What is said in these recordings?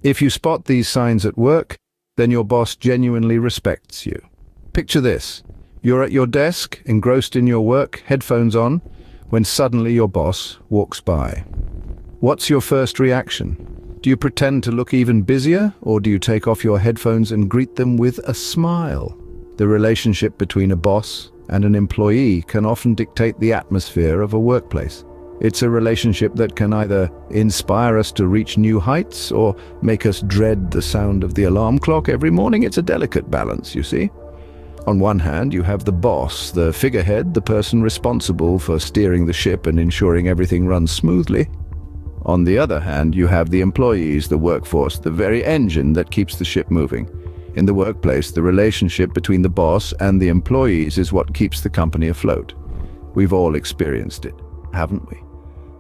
If you spot these signs at work, then your boss genuinely respects you. Picture this. You're at your desk, engrossed in your work, headphones on, when suddenly your boss walks by. What's your first reaction? Do you pretend to look even busier, or do you take off your headphones and greet them with a smile? The relationship between a boss and an employee can often dictate the atmosphere of a workplace. It's a relationship that can either inspire us to reach new heights or make us dread the sound of the alarm clock every morning. It's a delicate balance, you see. On one hand, you have the boss, the figurehead, the person responsible for steering the ship and ensuring everything runs smoothly. On the other hand, you have the employees, the workforce, the very engine that keeps the ship moving. In the workplace, the relationship between the boss and the employees is what keeps the company afloat. We've all experienced it, haven't we?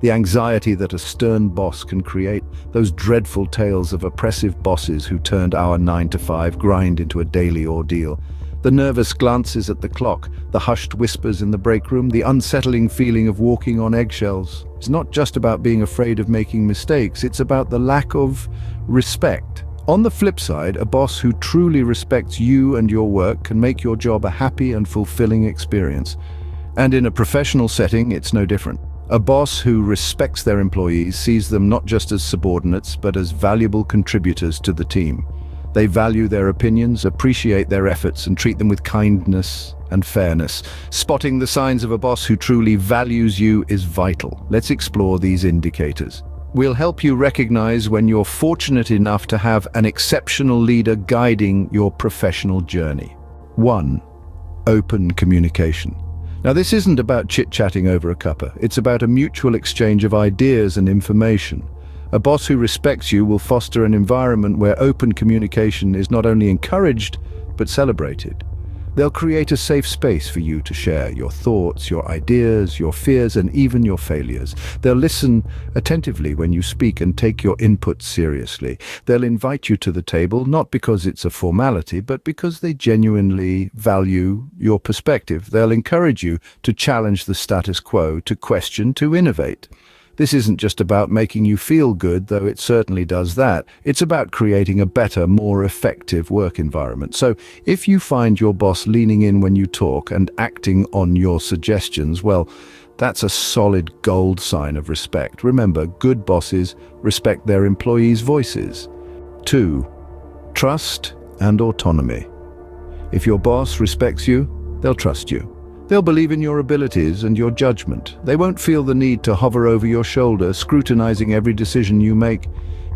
The anxiety that a stern boss can create, those dreadful tales of oppressive bosses who turned our 9-to-5 grind into a daily ordeal. The nervous glances at the clock, the hushed whispers in the break room, the unsettling feeling of walking on eggshells. It's not just about being afraid of making mistakes, it's about the lack of respect. On the flip side, a boss who truly respects you and your work can make your job a happy and fulfilling experience. And in a professional setting, it's no different. A boss who respects their employees sees them not just as subordinates, but as valuable contributors to the team. They value their opinions, appreciate their efforts, and treat them with kindness and fairness. Spotting the signs of a boss who truly values you is vital. Let's explore these indicators. We'll help you recognize when you're fortunate enough to have an exceptional leader guiding your professional journey. 1. Open communication. Now, this isn't about chit-chatting over a cuppa. It's about a mutual exchange of ideas and information. A boss who respects you will foster an environment where open communication is not only encouraged, but celebrated. They'll create a safe space for you to share your thoughts, your ideas, your fears, and even your failures. They'll listen attentively when you speak and take your input seriously. They'll invite you to the table, not because it's a formality, but because they genuinely value your perspective. They'll encourage you to challenge the status quo, to question, to innovate. This isn't just about making you feel good, though it certainly does that. It's about creating a better, more effective work environment. So if you find your boss leaning in when you talk and acting on your suggestions, well, that's a solid gold sign of respect. Remember, good bosses respect their employees' voices. 2. Trust and autonomy. If your boss respects you, they'll trust you. They'll believe in your abilities and your judgment. They won't feel the need to hover over your shoulder, scrutinizing every decision you make.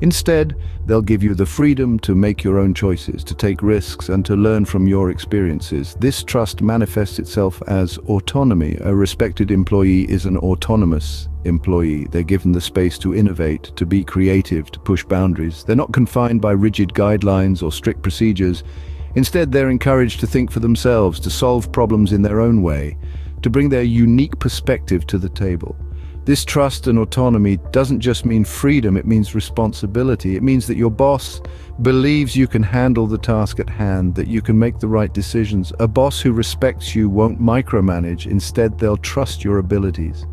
Instead, they'll give you the freedom to make your own choices, to take risks, and to learn from your experiences. This trust manifests itself as autonomy. A respected employee is an autonomous employee. They're given the space to innovate, to be creative, to push boundaries. They're not confined by rigid guidelines or strict procedures. Instead, they're encouraged to think for themselves, to solve problems in their own way, to bring their unique perspective to the table. This trust and autonomy doesn't just mean freedom, it means responsibility. It means that your boss believes you can handle the task at hand, that you can make the right decisions. A boss who respects you won't micromanage, instead they'll trust your abilities.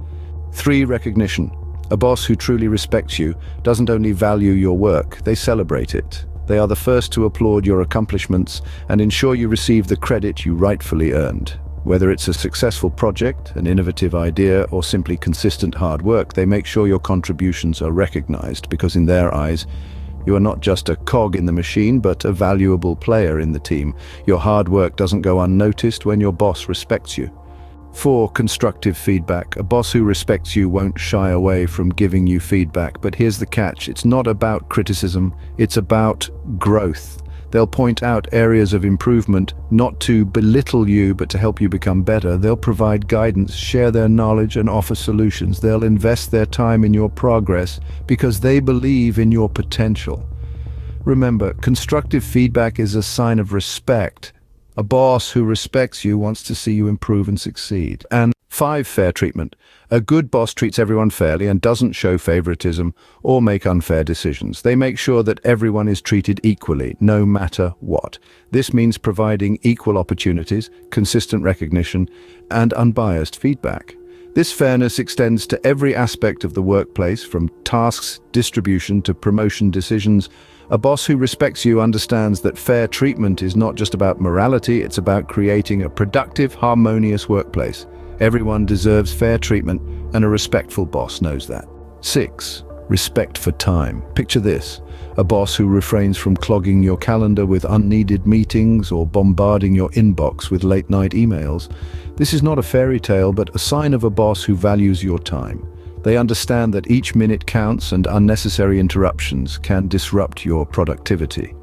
3. Recognition. A boss who truly respects you doesn't only value your work, they celebrate it. They are the first to applaud your accomplishments and ensure you receive the credit you rightfully earned. Whether it's a successful project, an innovative idea, or simply consistent hard work, they make sure your contributions are recognized because in their eyes, you are not just a cog in the machine, but a valuable player in the team. Your hard work doesn't go unnoticed when your boss respects you. 4. Constructive feedback. A boss who respects you won't shy away from giving you feedback, but here's the catch. It's not about criticism, it's about growth. They'll point out areas of improvement, not to belittle you, but to help you become better. They'll provide guidance, share their knowledge, and offer solutions. They'll invest their time in your progress because they believe in your potential. Remember, constructive feedback is a sign of respect. A boss who respects you wants to see you improve and succeed. And 5. Fair treatment. A good boss treats everyone fairly and doesn't show favoritism or make unfair decisions. They make sure that everyone is treated equally, no matter what. This means providing equal opportunities, consistent recognition, and unbiased feedback. This fairness extends to every aspect of the workplace, from tasks distribution to promotion decisions. A boss who respects you understands that fair treatment is not just about morality, it's about creating a productive, harmonious workplace. Everyone deserves fair treatment, and a respectful boss knows that. 6. Respect for time. Picture this: a boss who refrains from clogging your calendar with unneeded meetings or bombarding your inbox with late-night emails. This is not a fairy tale, but a sign of a boss who values your time. They understand that each minute counts and unnecessary interruptions can disrupt your productivity.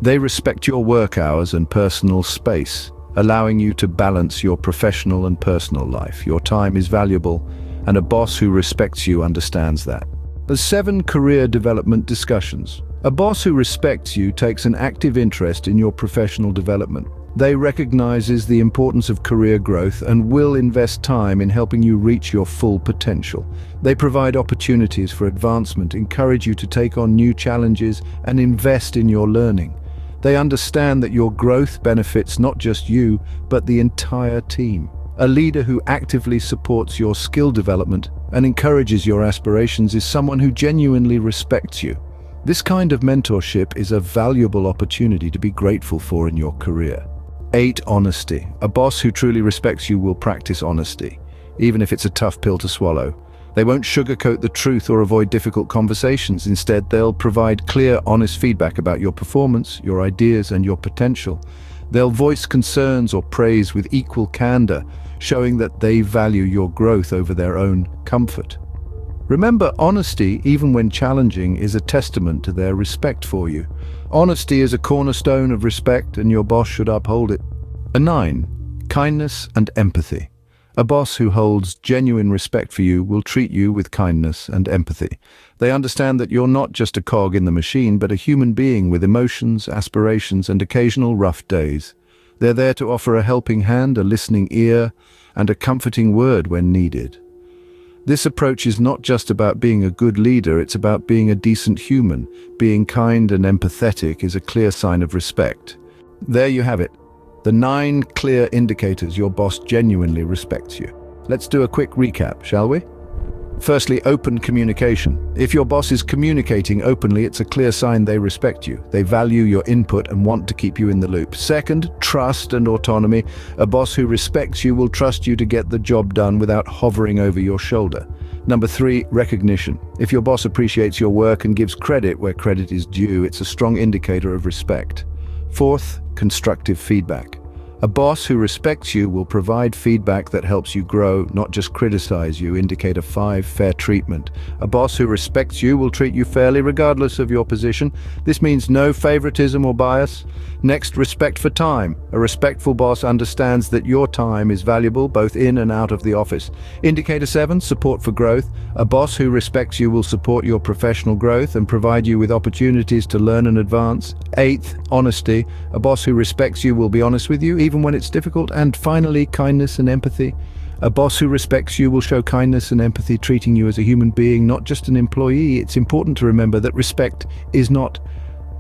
They respect your work hours and personal space, allowing you to balance your professional and personal life. Your time is valuable, and a boss who respects you understands that. The 7 career development discussions. A boss who respects you takes an active interest in your professional development. They recognizes the importance of career growth and will invest time in helping you reach your full potential. They provide opportunities for advancement, encourage you to take on new challenges, and invest in your learning. They understand that your growth benefits not just you, but the entire team. A leader who actively supports your skill development and encourages your aspirations is someone who genuinely respects you. This kind of mentorship is a valuable opportunity to be grateful for in your career. 8. Honesty. A boss who truly respects you will practice honesty, even if it's a tough pill to swallow. They won't sugarcoat the truth or avoid difficult conversations. Instead, they'll provide clear, honest feedback about your performance, your ideas, and your potential. They'll voice concerns or praise with equal candor, showing that they value your growth over their own comfort. Remember, honesty, even when challenging, is a testament to their respect for you. Honesty is a cornerstone of respect, and your boss should uphold it. 9. Kindness and empathy. A boss who holds genuine respect for you will treat you with kindness and empathy. They understand that you're not just a cog in the machine, but a human being with emotions, aspirations, and occasional rough days. They're there to offer a helping hand, a listening ear, and a comforting word when needed. This approach is not just about being a good leader, it's about being a decent human. Being kind and empathetic is a clear sign of respect. There you have it, the 9 clear indicators your boss genuinely respects you. Let's do a quick recap, shall we? Firstly, open communication. If your boss is communicating openly, it's a clear sign they respect you. They value your input and want to keep you in the loop. Second, trust and autonomy. A boss who respects you will trust you to get the job done without hovering over your shoulder. Number 3, recognition. If your boss appreciates your work and gives credit where credit is due, it's a strong indicator of respect. 4th, constructive feedback. A boss who respects you will provide feedback that helps you grow, not just criticize you. Indicator 5, fair treatment. A boss who respects you will treat you fairly regardless of your position. This means no favoritism or bias. Next, respect for time. A respectful boss understands that your time is valuable both in and out of the office. Indicator 7, support for growth. A boss who respects you will support your professional growth and provide you with opportunities to learn and advance. 8th, honesty. A boss who respects you will be honest with you, even when it's difficult. And finally, kindness and empathy. A boss who respects you will show kindness and empathy, treating you as a human being, not just an employee. It's important to remember that respect is not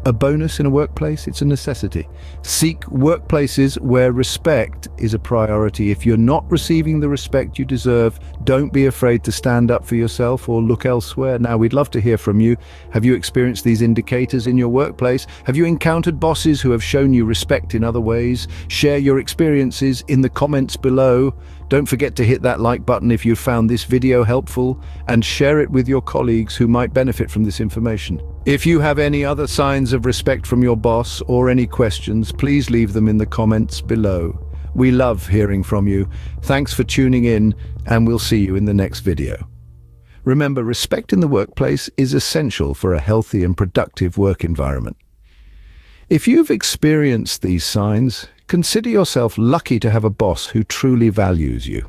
a bonus in a workplace, it's a necessity. Seek workplaces where respect is a priority. If you're not receiving the respect you deserve, don't be afraid to stand up for yourself or look elsewhere. Now, we'd love to hear from you. Have you experienced these indicators in your workplace? Have you encountered bosses who have shown you respect in other ways? Share your experiences in the comments below. Don't forget to hit that like button if you found this video helpful, and share it with your colleagues who might benefit from this information. If you have any other signs of respect from your boss or any questions, please leave them in the comments below. We love hearing from you. Thanks for tuning in, and we'll see you in the next video. Remember, respect in the workplace is essential for a healthy and productive work environment. If you've experienced these signs, consider yourself lucky to have a boss who truly values you.